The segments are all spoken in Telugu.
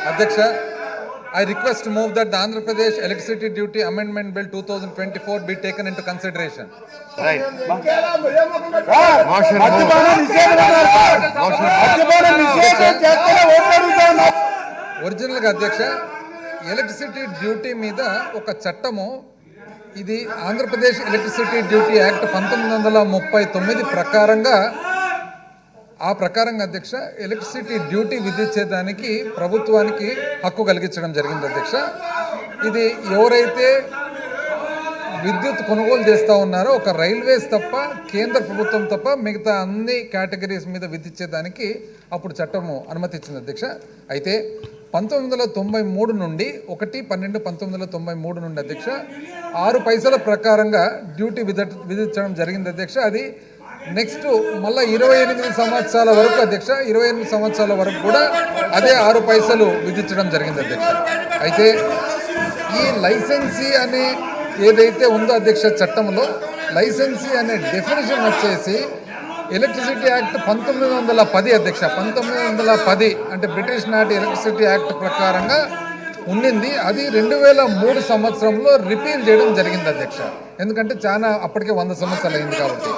Adhyaksha, I request to move that the Andhra Pradesh Electricity Duty Amendment Bill 2024 be taken into consideration. Right. ఒరిజినల్గా అధ్యక్ష ఎలక్ట్రిసిటీ డ్యూటీ మీద ఒక చట్టము ఇది ఆంధ్రప్రదేశ్ ఎలక్ట్రిసిటీ డ్యూటీ యాక్ట్ 1939 ప్రకారంగా ఆ ప్రకారంగా అధ్యక్ష ఎలక్ట్రిసిటీ డ్యూటీ విధించేదానికి ప్రభుత్వానికి హక్కు కలిగించడం జరిగింది అధ్యక్ష. ఇది ఎవరైతే విద్యుత్ కొనుగోలు చేస్తూ ఉన్నారో ఒక రైల్వేస్ తప్ప కేంద్ర ప్రభుత్వం తప్ప మిగతా అన్ని కేటగిరీస్ మీద విధించేదానికి అప్పుడు చట్టము అనుమతించింది అధ్యక్ష. అయితే 1993 నుండి 1/12/1993 నుండి అధ్యక్ష 6 పైసల ప్రకారంగా డ్యూటీ విధించడం జరిగింది అధ్యక్ష. అది నెక్స్ట్ మళ్ళీ 28 సంవత్సరాల వరకు అధ్యక్ష 28 సంవత్సరాల వరకు కూడా అదే 6 పైసలు విధించడం జరిగింది అధ్యక్ష. అయితే ఈ లైసెన్సీ అనే ఏదైతే ఉందో అధ్యక్ష చట్టంలో లైసెన్సీ అనే డెఫినేషన్ వచ్చేసి ఎలక్ట్రిసిటీ యాక్ట్ 1910 అధ్యక్ష 1910 అంటే బ్రిటిష్ నాటి ఎలక్ట్రిసిటీ యాక్ట్ ప్రకారంగా ఉండింది. అది 2003 సంవత్సరంలో రిపీల్ చేయడం జరిగింది అధ్యక్ష. ఎందుకంటే చాలా అప్పటికే 100 సంవత్సరాలు అయింది కాబట్టి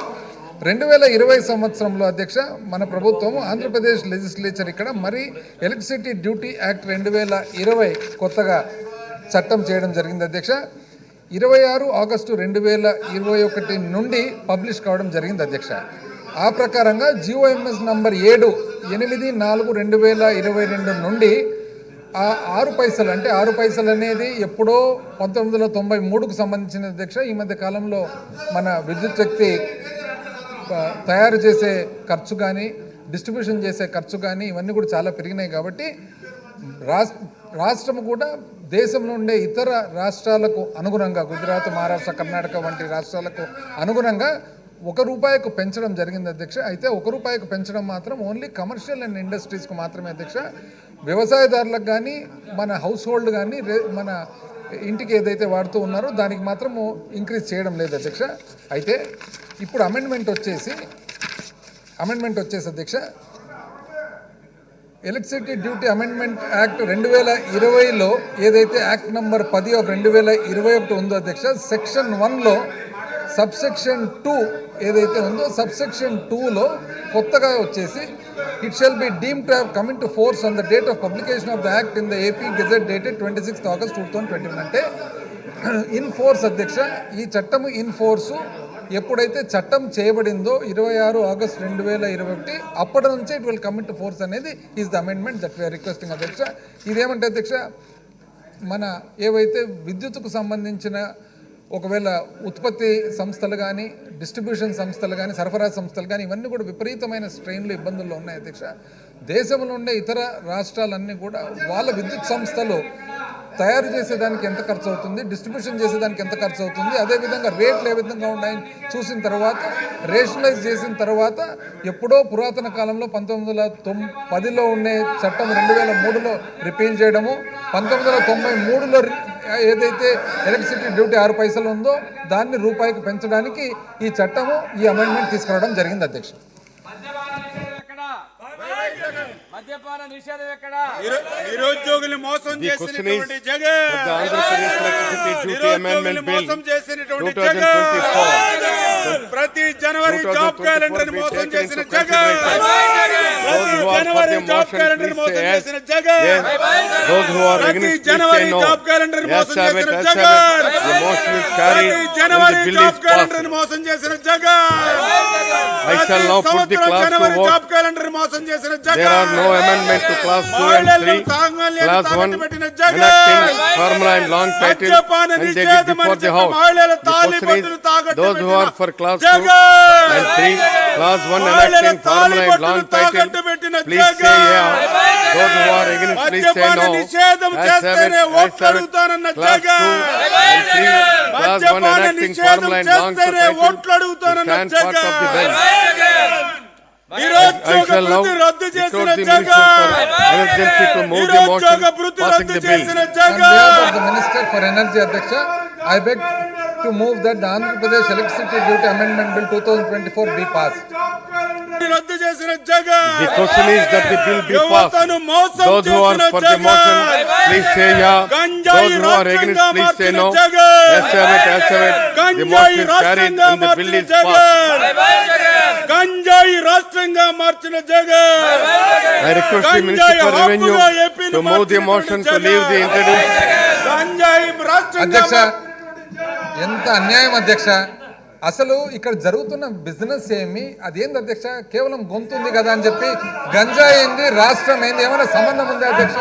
2020 సంవత్సరంలో అధ్యక్ష మన ప్రభుత్వం ఆంధ్రప్రదేశ్ లెజిస్లేచర్ ఇక్కడ మరి ఎలక్ట్రిసిటీ డ్యూటీ యాక్ట్ 2020 కొత్తగా చట్టం చేయడం జరిగింది అధ్యక్ష. 26 ఆగస్టు 2021 నుండి పబ్లిష్ కావడం జరిగింది అధ్యక్ష. ఆ ప్రకారంగా జిఓఎంఎస్ నంబర్ 7/4/2022 నుండి ఆ 6 పైసలు అంటే 6 పైసలు అనేది ఎప్పుడో 1993కు సంబంధించిన అధ్యక్ష. ఈ మధ్య కాలంలో మన విద్యుత్ శక్తి తయారు చేసే ఖర్చు కానీ డిస్ట్రిబ్యూషన్ చేసే ఖర్చు కానీ ఇవన్నీ కూడా చాలా పెరిగినాయి కాబట్టి రాష్ట్రం కూడా దేశంలో ఉండే ఇతర రాష్ట్రాలకు అనుగుణంగా గుజరాత్, మహారాష్ట్ర, కర్ణాటక వంటి రాష్ట్రాలకు అనుగుణంగా ₹1 పెంచడం జరిగింది అధ్యక్ష. అయితే ₹1 పెంచడం మాత్రం ఓన్లీ కమర్షియల్ అండ్ ఇండస్ట్రీస్కు మాత్రమే అధ్యక్ష. వ్యవసాయదారులకు కానీ మన హౌస్ హోల్డ్ కానీ మన ఇంటికి ఏదైతే వాడుతూ ఉన్నారో దానికి మాత్రము ఇంక్రీజ్ చేయడం లేదు అధ్యక్ష. అయితే ఇప్పుడు అమెండ్మెంట్ వచ్చేసి అధ్యక్ష ఎలక్ట్రిసిటీ డ్యూటీ అమెండ్మెంట్ యాక్ట్ 2020లో ఏదైతే యాక్ట్ నంబర్ 10/2021 ఉందో అధ్యక్ష సెక్షన్ 1లో సబ్సెక్షన్ 2 ఏదైతే ఉందో సబ్సెక్షన్ 2లో కొత్తగా వచ్చేసి it shall be deemed to have come into force on the date of publication of the act in the AP gazette dated 26 August 2021 అంటే ఇన్ ఫోర్స్ అధ్యక్ష. ఈ చట్టము ఇన్ ఫోర్సు ఎప్పుడైతే చట్టం చేయబడిందో 26 ఆగస్ట్ 2021 అప్పటి నుంచే it will come into force అనేది is the amendment that we're requesting అధ్యక్ష. ఇదేమంటే అధ్యక్ష మన ఏవైతే విద్యుత్తుకు సంబంధించిన ఒకవేళ ఉత్పత్తి సంస్థలు కానీ డిస్ట్రిబ్యూషన్ సంస్థలు కానీ సరఫరా సంస్థలు కానీ ఇవన్నీ కూడా విపరీతమైన స్ట్రెయిన్లు ఇబ్బందుల్లో ఉన్నాయి అధ్యక్ష. దేశంలో ఉండే ఇతర రాష్ట్రాలన్నీ కూడా వాళ్ళ విద్యుత్ సంస్థలు తయారు చేసేదానికి ఎంత ఖర్చు అవుతుంది, డిస్ట్రిబ్యూషన్ చేసేదానికి ఎంత ఖర్చు అవుతుంది, అదేవిధంగా రేట్లు ఏ విధంగా ఉన్నాయని చూసిన తర్వాత రేషనలైజ్ చేసిన తర్వాత ఎప్పుడో పురాతన కాలంలో 1910లో ఉండే చట్టం 2003లో రిపీల్ చేయడము 1993లో ఏదైతే ఎలక్ట్రిసిటీ డ్యూటీ 6 పైసలు ఉందో దాన్ని రూపాయికి పెంచడానికి ఈ చట్టము ఈ అమెండ్మెంట్ తీసుకురావడం జరిగింది అధ్యక్ష. మద్యపాన నిషేధం ఎక్కడ? నిరుద్యోగులు మోసం చేసినటువంటి జగన్, నిరుద్యోగులు మోసం చేసినటువంటి జగన్, ప్రతి జనవరి జాబ్ క్యాలెండర్ మోసం చేసిన జగన్, ప్రతి జనవరి జాబ్ క్యాలెండర్ మోసం చేసిన జగన్, ప్రతి జనవరి జాబ్ క్యాలెండర్ మోసం చేసిన జగన్, ప్రతి జనవరి జాబ్ క్యాలెండర్ మోసం చేసిన జగన్, జనవరి జాబ్ క్యాలెండర్ మోసం చేసిన Jagan. No amendment to class 2 and 3. Class 1 enacting formula and long title and they did before the house. The question is those who are for class 2 and 3, class 1 enacting formula and long title, please say yeah. Those who are against, please say no. Class 2 and 3, class 1 enacting formula and long title, stand part of the bill. I shall now declare the Minister for Emergency to move the motion passing the bill. On behalf of the Minister for Energy Adhyaksha, I beg to move that the Andhra Pradesh Electricity Duty Amendment Bill 2024 be passed. రద్దు చేసిన Jagan. The question is that the bill be passed. యువతను మోసం Those who are చేసిన for the motion, please say yeah. గంజాయి Those who are against, రాష్ట్రంగా please say మార్చిన no. Jagan. Yes, have it, yes, have it. The గంజాయి motion is carried రాష్ట్రంగా and the bill మార్చిన is passed. జగన్. గంజాయి రాష్ట్రంగా మార్చిన Jagan. I request the Minister for Revenue to move the motion to leave the introduced. గంజాయి రాష్ట్రంగా అధ్యక్ష, ఎంత అన్యాయం అధ్యక్ష. అసలు ఇక్కడ జరుగుతున్న బిజినెస్ ఏమి, అదేంది అధ్యక్ష? కేవలం గొంతుంది కదా అని చెప్పి గంజాయి ఏంది, రాష్ట్రం ఏంది, ఏమైనా సంబంధం ఉందా అధ్యక్ష?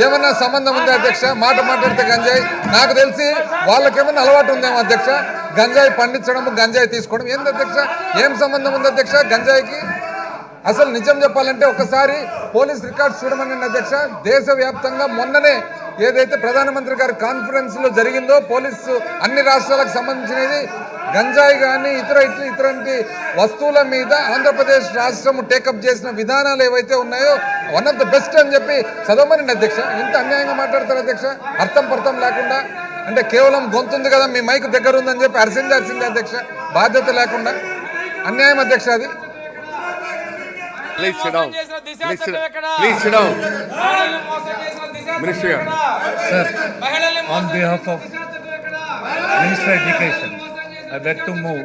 ఏమన్నా సంబంధం ఉందా అధ్యక్ష? మాట మాట్లాడితే గంజాయి, నాకు తెలిసి వాళ్ళకేమన్నా అలవాటు ఉందేమో అధ్యక్ష, గంజాయి పండించడం, గంజాయి తీసుకోవడం. ఏంది అధ్యక్ష? ఏం సంబంధం ఉంది అధ్యక్ష గంజాయికి? అసలు నిజం చెప్పాలంటే ఒకసారి పోలీస్ రికార్డ్స్ చూడమని అధ్యక్ష. దేశవ్యాప్తంగా మొన్ననే ఏదైతే ప్రధానమంత్రి గారి కాన్ఫరెన్స్ లో జరిగిందో, పోలీసు అన్ని రాష్ట్రాలకు సంబంధించినది గంజాయి కానీ ఇతరంటి వస్తువుల మీద ఆంధ్రప్రదేశ్ రాష్ట్రం టేకప్ చేసిన విధానాలు ఏవైతే ఉన్నాయో వన్ ఆఫ్ ద బెస్ట్ అని చెప్పి చదవమని అధ్యక్ష. ఇంత అన్యాయంగా మాట్లాడతారు అధ్యక్ష, అర్థం పర్థం లేకుండా. అంటే కేవలం గొంతుంది కదా, మీ మైక్ దగ్గర ఉందని చెప్పి అరిసిందాల్సిందే అధ్యక్ష, బాధ్యత లేకుండా. అన్యాయం అధ్యక్ష అది. Please sit down. Please sit down. Minister. Sir, on behalf of Minister of Education, I beg to move